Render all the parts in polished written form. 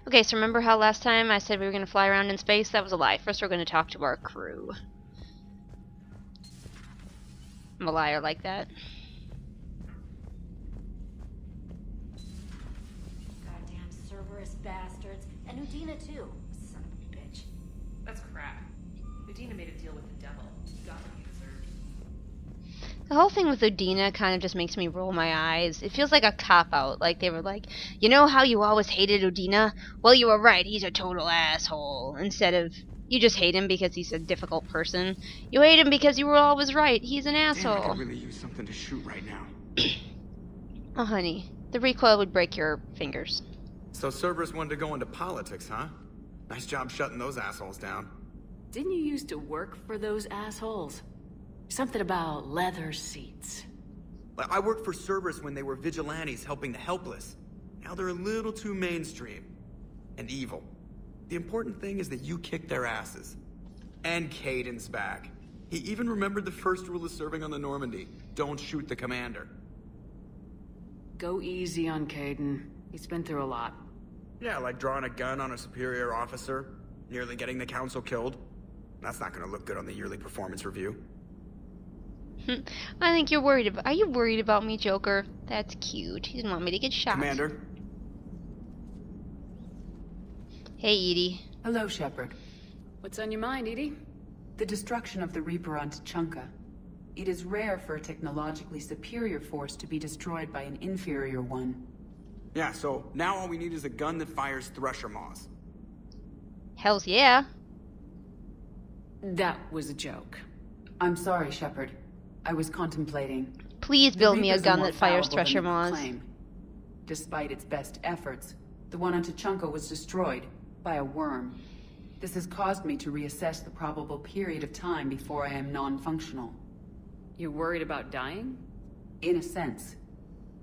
Okay, so remember how last time I said we were going to fly around in space? That was a lie. First we're going to talk to our crew. I'm a liar like that. Goddamn Cerberus bastards. And Udina too. Son of a bitch. That's crap. Udina made a deal with the devil. He got what he deserved. The whole thing with Udina kind of just makes me roll my eyes. It feels like a cop-out. Like they were like, you know how you always hated Udina? Well, you were right. He's a total asshole. Instead of, you just hate him because he's a difficult person. You hate him because you were always right. He's an asshole. Damn, I could really use something to shoot right now. Oh, honey. The recoil would break your fingers. So Cerberus wanted to go into politics, huh? Nice job shutting those assholes down. Didn't you used to work for those assholes? Something about leather seats. I worked for Cerberus when they were vigilantes helping the helpless. Now they're a little too mainstream. And evil. The important thing is that you kicked their asses. And Caden's back. He even remembered the first rule of serving on the Normandy. Don't shoot the commander. Go easy on Caden. He's been through a lot. Yeah, like drawing a gun on a superior officer, nearly getting the council killed. That's not gonna look good on the yearly performance review. I think you're worried about. Are you worried about me, Joker? That's cute. He didn't want me to get shot. Commander? Hey, Edie. Hello, Shepard. What's on your mind, Edie? The destruction of the Reaper on Tuchanka. It is rare for a technologically superior force to be destroyed by an inferior one. Yeah, so now all we need is a gun that fires thresher maws. Hells yeah. That was a joke. I'm sorry, Shepard. I was contemplating. Please build me a Reapers are gun more that fires fallible than thresher its maws. claim. Despite its best efforts, the one on Tuchanka was destroyed by a worm. This has caused me to reassess the probable period of time before I am non-functional. You're worried about dying? In a sense.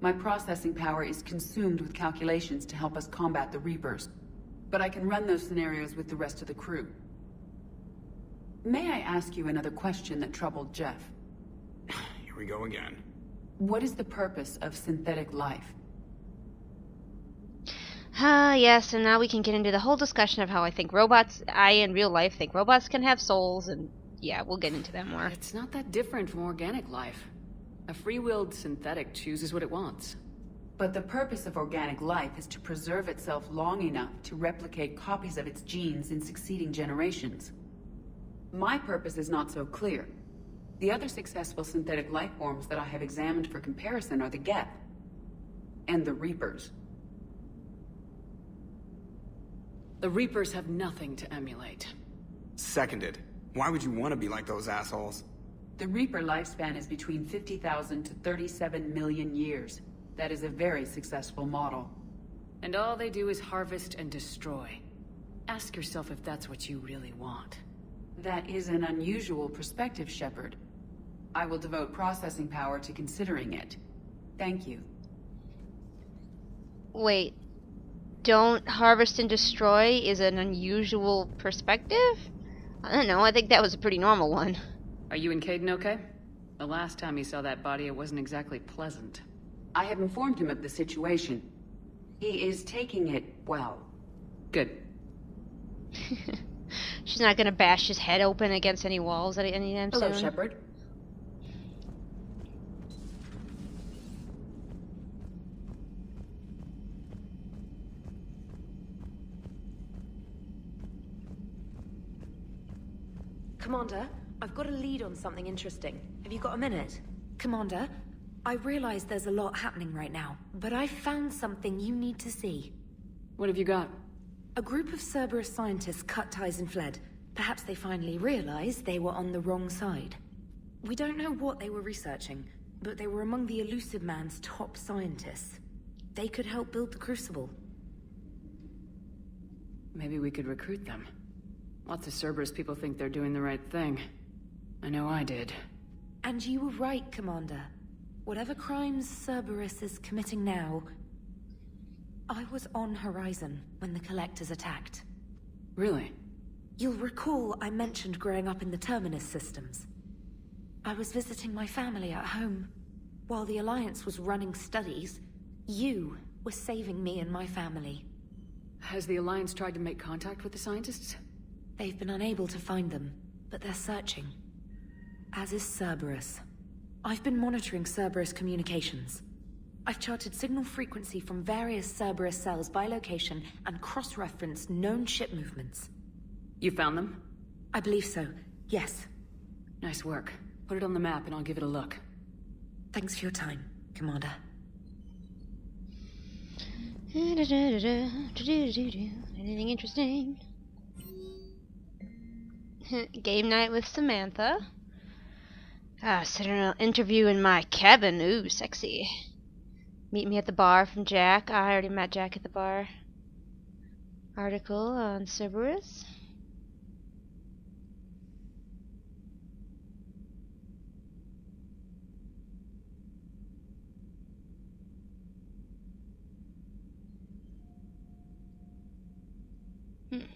My processing power is consumed with calculations to help us combat the Reapers. But I can run those scenarios with the rest of the crew. May I ask you another question that troubled Jeff? Here we go again. What is the purpose of synthetic life? Ah, yes, and now we can get into the whole discussion of how I in real life think robots can have souls, and yeah, we'll get into that more. It's not that different from organic life. A free-willed synthetic chooses what it wants. But the purpose of organic life is to preserve itself long enough to replicate copies of its genes in succeeding generations. My purpose is not so clear. The other successful synthetic life forms that I have examined for comparison are the Geth and the Reapers. The Reapers have nothing to emulate. Seconded. Why would you want to be like those assholes? The Reaper lifespan is between 50,000 to 37 million years. That is a very successful model. And all they do is harvest and destroy. Ask yourself if that's what you really want. That is an unusual perspective, Shepard. I will devote processing power to considering it. Thank you. Wait, don't harvest and destroy is an unusual perspective? I don't know, I think that was a pretty normal one. Are you and Caden okay? The last time he saw that body, it wasn't exactly pleasant. I have informed him of the situation. He is taking it well. Good. She's not gonna bash his head open against any walls anytime soon. Hello, Shepard. Commander, I've got a lead on something interesting. Have you got a minute? Commander, I realize there's a lot happening right now, but I found something you need to see. What have you got? A group of Cerberus scientists cut ties and fled. Perhaps they finally realized they were on the wrong side. We don't know what they were researching, but they were among the Elusive Man's top scientists. They could help build the Crucible. Maybe we could recruit them. Lots of Cerberus people think they're doing the right thing. I know I did. And you were right, Commander. Whatever crimes Cerberus is committing now, I was on Horizon when the Collectors attacked. Really? You'll recall I mentioned growing up in the Terminus systems. I was visiting my family at home. While the Alliance was running studies, you were saving me and my family. Has the Alliance tried to make contact with the scientists? They've been unable to find them, but they're searching. As is Cerberus. I've been monitoring Cerberus communications. I've charted signal frequency from various Cerberus cells by location and cross-referenced known ship movements. You found them? I believe so, yes. Nice work. Put it on the map and I'll give it a look. Thanks for your time, Commander. Anything interesting? Game night with Samantha. Sit in an interview in my cabin. Ooh, sexy. Meet me at the bar from Jack. I already met Jack at the bar. Article on Cerberus.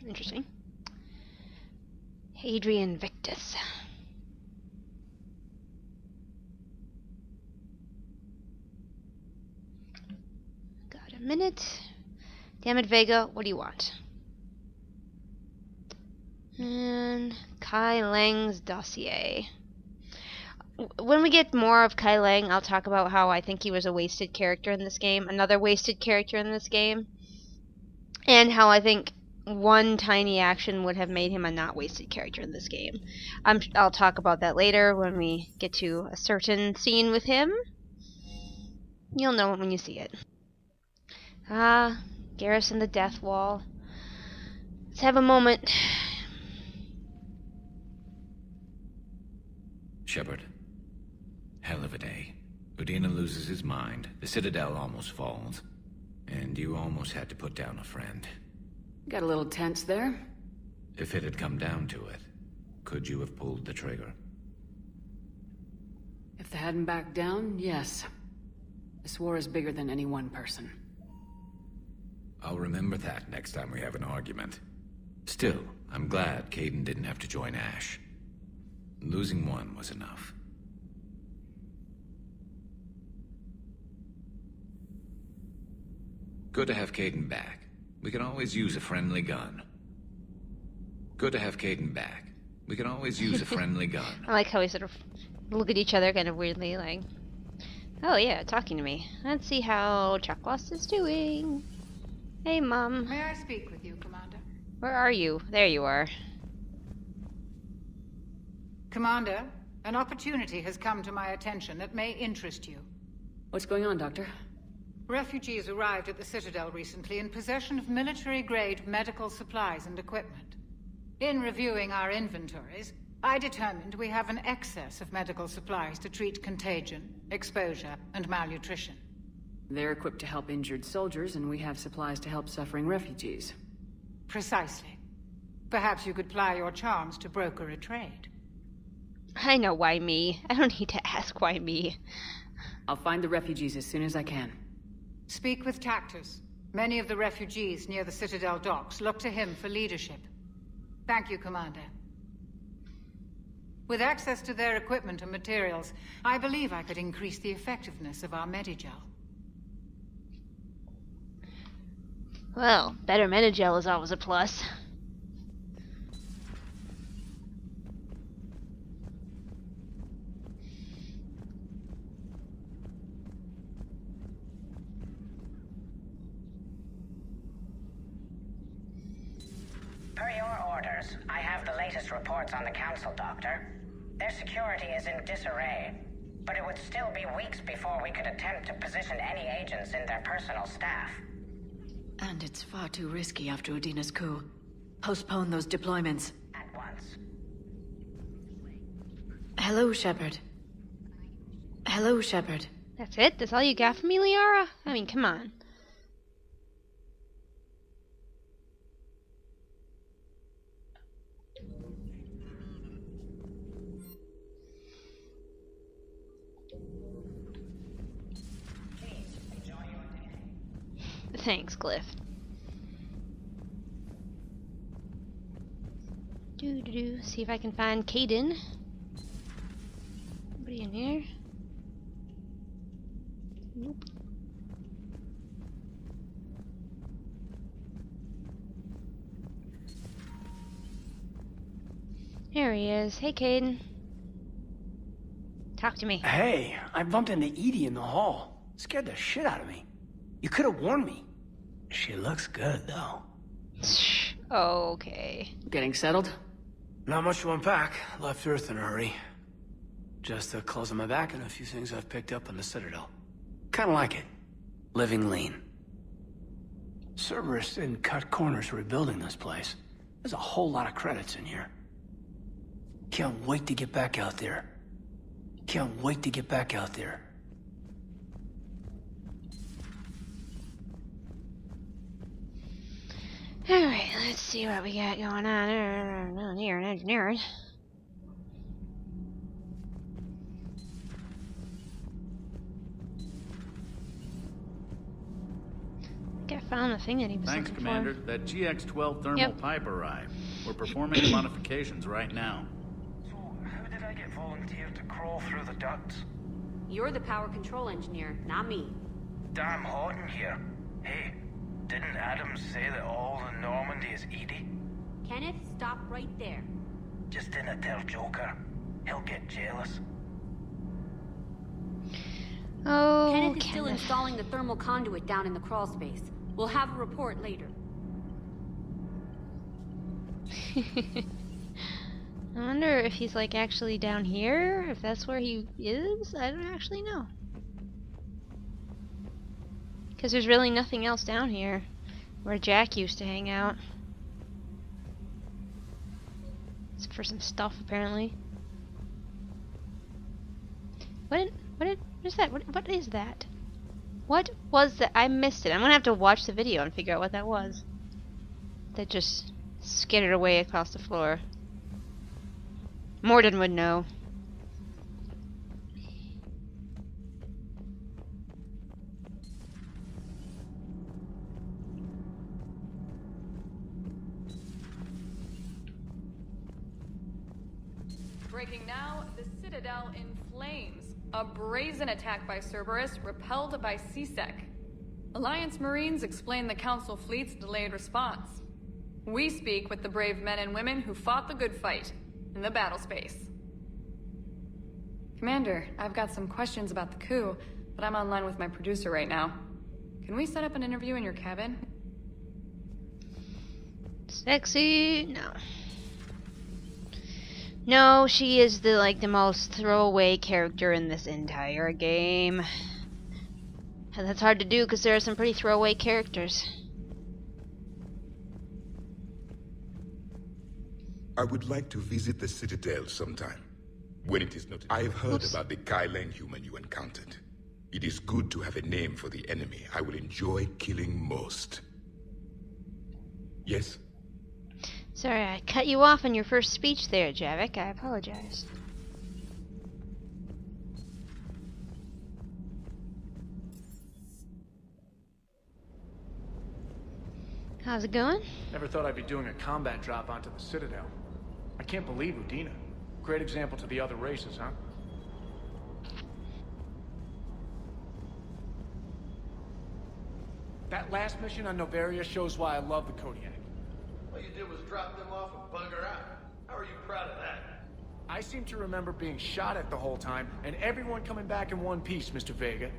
Interesting. Hadrian Victus. Got a minute. Damn it, Vega, what do you want? And Kai Lang's dossier. When we get more of Kai Lang, I'll talk about how I think he was a wasted character in this game. Another wasted character in this game. And how I think one tiny action would have made him a not wasted character in this game. I'll talk about that later when we get to a certain scene with him. You'll know it when you see it. Garrison the Death Wall. Let's have a moment. Shepard. Hell of a day. Udina loses his mind, the Citadel almost falls, and you almost had to put down a friend. Got a little tense there. If it had come down to it, could you have pulled the trigger? If they hadn't backed down, yes. This war is bigger than any one person. I'll remember that next time we have an argument. Still, I'm glad Kaidan didn't have to join Ash. Losing one was enough. Good to have Kaidan back. We can always use a friendly gun. Good to have Kaidan back. We can always use a friendly gun. I like how we sort of look at each other kind of weirdly, like, oh yeah, talking to me. Let's see how Chakwas is doing. Hey, Mom. May I speak with you, Commander? Where are you? There you are. Commander, an opportunity has come to my attention that may interest you. What's going on, Doctor? Refugees arrived at the Citadel recently in possession of military-grade medical supplies and equipment. In reviewing our inventories, I determined we have an excess of medical supplies to treat contagion, exposure, and malnutrition. They're equipped to help injured soldiers, and we have supplies to help suffering refugees. Precisely. Perhaps you could ply your charms to broker a trade. I know why me. I don't need to ask why me. I'll find the refugees as soon as I can. Speak with Tactus. Many of the refugees near the Citadel docks look to him for leadership. Thank you, Commander. With access to their equipment and materials, I believe I could increase the effectiveness of our Medigel. Well, better Medigel is always a plus. Per your orders, I have the latest reports on the Council, Doctor. Their security is in disarray, but it would still be weeks before we could attempt to position any agents in their personal staff. And it's far too risky after Udina's coup. Postpone those deployments. At once. Hello, Shepard. Hello, Shepard. That's it? That's all you got for me, Liara? I mean, come on. Thanks, Glyph. See if I can find Kaidan. Anybody in here? Nope. Here he is. Hey, Caden. Talk to me. Hey, I bumped into Edie in the hall. Scared the shit out of me. You could have warned me. She looks good, though. Okay. Getting settled? Not much to unpack. Left Earth in a hurry. Just the clothes on my back and a few things I've picked up on the Citadel. Kinda like it. Living lean. Cerberus didn't cut corners rebuilding this place. There's a whole lot of credits in here. Can't wait to get back out there. Can't wait to get back out there. Alright, let's see what we got going on here in engineering. I think I found the thing that he was Thanks, looking Commander. for. That GX-12 thermal pipe arrived. We're performing modifications right now. So, how did I get volunteered to crawl through the ducts? You're the power control engineer, not me. Damn hot in here. Hey, didn't Adams say that all in Normandy is Edie? Kenneth, stop right there. Just dinna tell Joker. He'll get jealous. Oh, Kenneth is still installing the thermal conduit down in the crawl space. We'll have a report later. I wonder if he's like actually down here, if that's where he is. I don't actually know. Because there's really nothing else down here where Jack used to hang out. It's for some stuff, apparently. What is that? What is that? What was that? I missed it. I'm gonna have to watch the video and figure out what that was. That just skittered away across the floor. Morden would know. Breaking now, the Citadel in flames. A brazen attack by Cerberus, repelled by CSEC. Alliance Marines explain the Council fleet's delayed response. We speak with the brave men and women who fought the good fight in the battle space. Commander, I've got some questions about the coup, but I'm online with my producer right now. Can we set up an interview in your cabin? Sexy? No. No, she is the most throwaway character in this entire game. And that's hard to do because there are some pretty throwaway characters. I would like to visit the Citadel sometime. When it is not... I've heard about the Kylan human you encountered. It is good to have a name for the enemy I will enjoy killing most. Yes? Sorry, I cut you off in your first speech there, Javik. I apologize. How's it going? Never thought I'd be doing a combat drop onto the Citadel. I can't believe Udina. Great example to the other races, huh? That last mission on Novaria shows why I love the Kodiak. All you did was drop them off and bugger out. How are you proud of that? I seem to remember being shot at the whole time, and everyone coming back in one piece, Mr. Vega.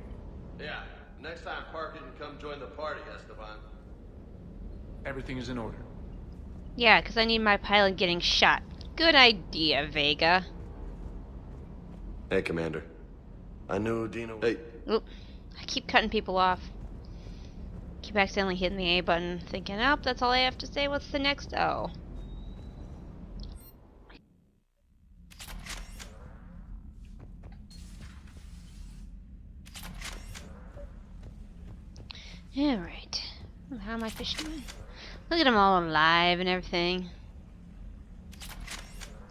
Yeah, next time Parker can come join the party, Esteban. Everything is in order. Yeah, because I need my pilot getting shot. Good idea, Vega. Hey, Commander. I knew Udina... Hey. Oop. I keep cutting people off. Keep accidentally hitting the A button, thinking, oh, that's all I have to say. What's the next O? Alright. How are my fish doing? Look at them all alive and everything.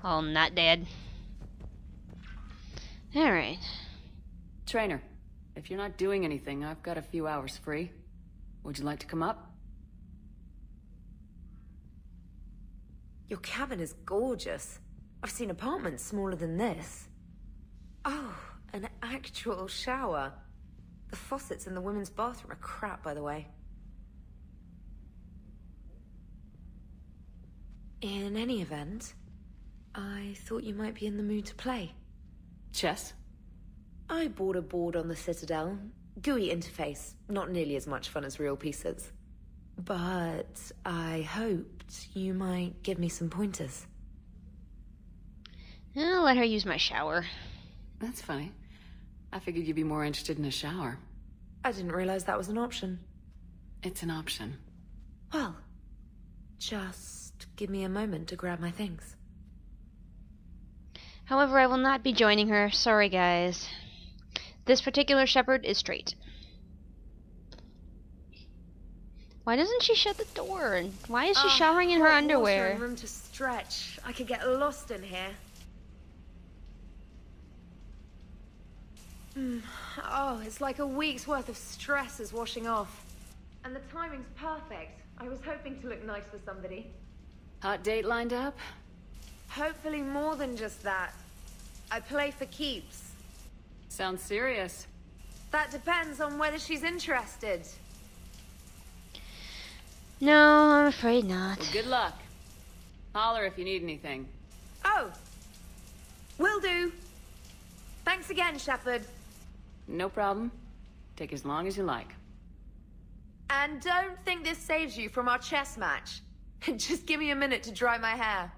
All not dead. Alright. Trainer, if you're not doing anything, I've got a few hours free. Would you like to come up? Your cabin is gorgeous. I've seen apartments smaller than this. Oh, an actual shower. The faucets in the women's bathroom are crap, by the way. In any event, I thought you might be in the mood to play. Chess? I bought a board on the Citadel. GUI interface, not nearly as much fun as real pieces. But I hoped you might give me some pointers. I'll let her use my shower. That's funny. I figured you'd be more interested in a shower. I didn't realize that was an option. It's an option. Well, just give me a moment to grab my things. However, I will not be joining her. Sorry, guys. This particular Shepard is straight. Why doesn't she shut the door? And why is she showering in her underwear? Water and room to stretch. I could get lost in here. Oh, it's like a week's worth of stress is washing off. And the timing's perfect. I was hoping to look nice for somebody. Hot date lined up? Hopefully more than just that. I play for keeps. Sounds serious. That depends on whether she's interested. No, I'm afraid not. Well, good luck. Holler if you need anything. Oh! Will do. Thanks again, Shepard. No problem. Take as long as you like. And don't think this saves you from our chess match. Just give me a minute to dry my hair.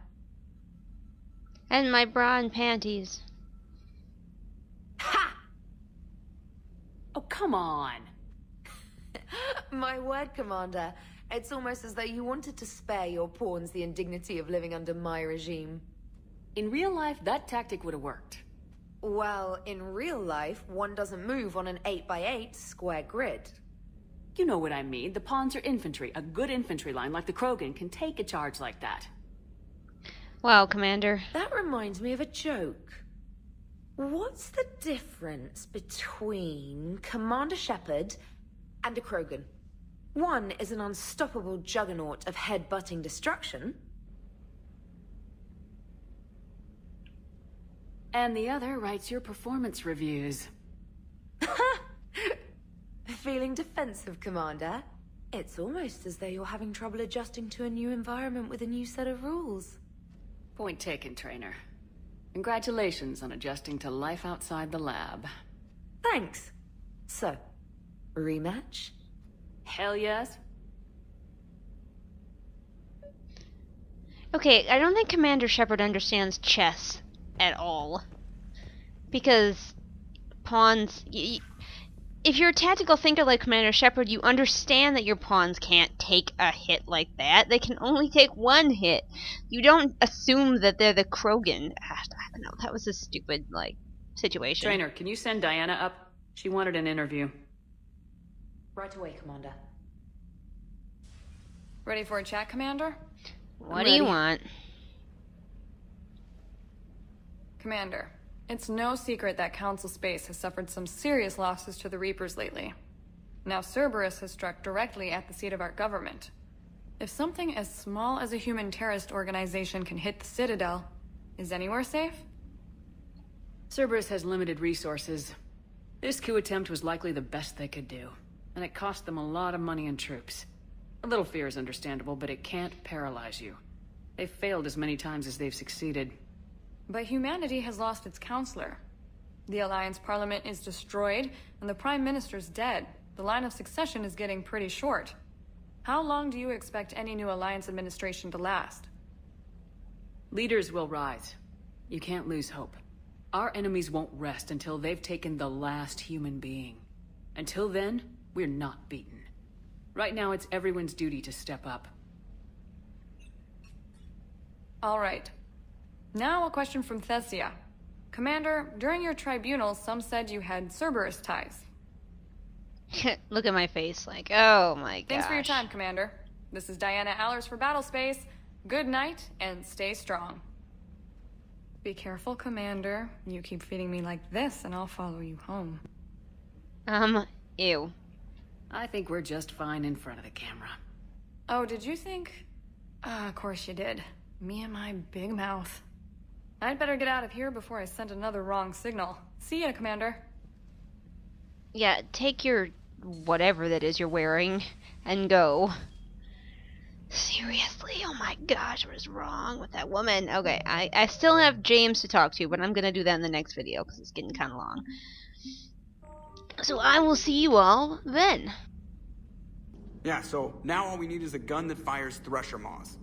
And my bra and panties. Ha! Oh, come on. My word, Commander. It's almost as though you wanted to spare your pawns the indignity of living under my regime. In real life, that tactic would have worked. Well, in real life, one doesn't move on an 8x8 square grid. You know what I mean. The pawns are infantry. A good infantry line like the Krogan can take a charge like that. Wow, Commander. That reminds me of a joke. What's the difference between Commander Shepard and a Krogan? One is an unstoppable juggernaut of head-butting destruction. And the other writes your performance reviews. Feeling defensive, Commander? It's almost as though you're having trouble adjusting to a new environment with a new set of rules. Point taken, trainer. Congratulations on adjusting to life outside the lab. Thanks. So, rematch? Hell yes. Okay, I don't think Commander Shepard understands chess at all. Because pawns... If you're a tactical thinker like Commander Shepard, you understand that your pawns can't take a hit like that. They can only take one hit. You don't assume that they're the Krogan. I don't know, that was a stupid, situation. Trainer, can you send Diana up? She wanted an interview. Right away, Commander. Ready for a chat, Commander? What do you want? Commander, it's no secret that Council Space has suffered some serious losses to the Reapers lately. Now Cerberus has struck directly at the seat of our government. If something as small as a human terrorist organization can hit the Citadel, is anywhere safe? Cerberus has limited resources. This coup attempt was likely the best they could do, and it cost them a lot of money and troops. A little fear is understandable, but it can't paralyze you. They've failed as many times as they've succeeded. But humanity has lost its counselor. The Alliance Parliament is destroyed, and the Prime Minister's dead. The line of succession is getting pretty short. How long do you expect any new Alliance administration to last? Leaders will rise. You can't lose hope. Our enemies won't rest until they've taken the last human being. Until then, we're not beaten. Right now, it's everyone's duty to step up. All right. Now a question from Thessia. Commander, during your tribunal, some said you had Cerberus ties. Look at my face oh my gosh. Thanks for your time, Commander. This is Diana Allers for Battlespace. Good night, and stay strong. Be careful, Commander. You keep feeding me like this, and I'll follow you home. Ew. I think we're just fine in front of the camera. Oh, did you think? Of course you did. Me and my big mouth. I'd better get out of here before I send another wrong signal. See ya, Commander. Yeah, take your whatever that is you're wearing and go. Seriously? Oh my gosh, what is wrong with that woman? Okay, I still have James to talk to, but I'm gonna do that in the next video because it's getting kind of long. So I will see you all then. Yeah, so now all we need is a gun that fires thresher maws.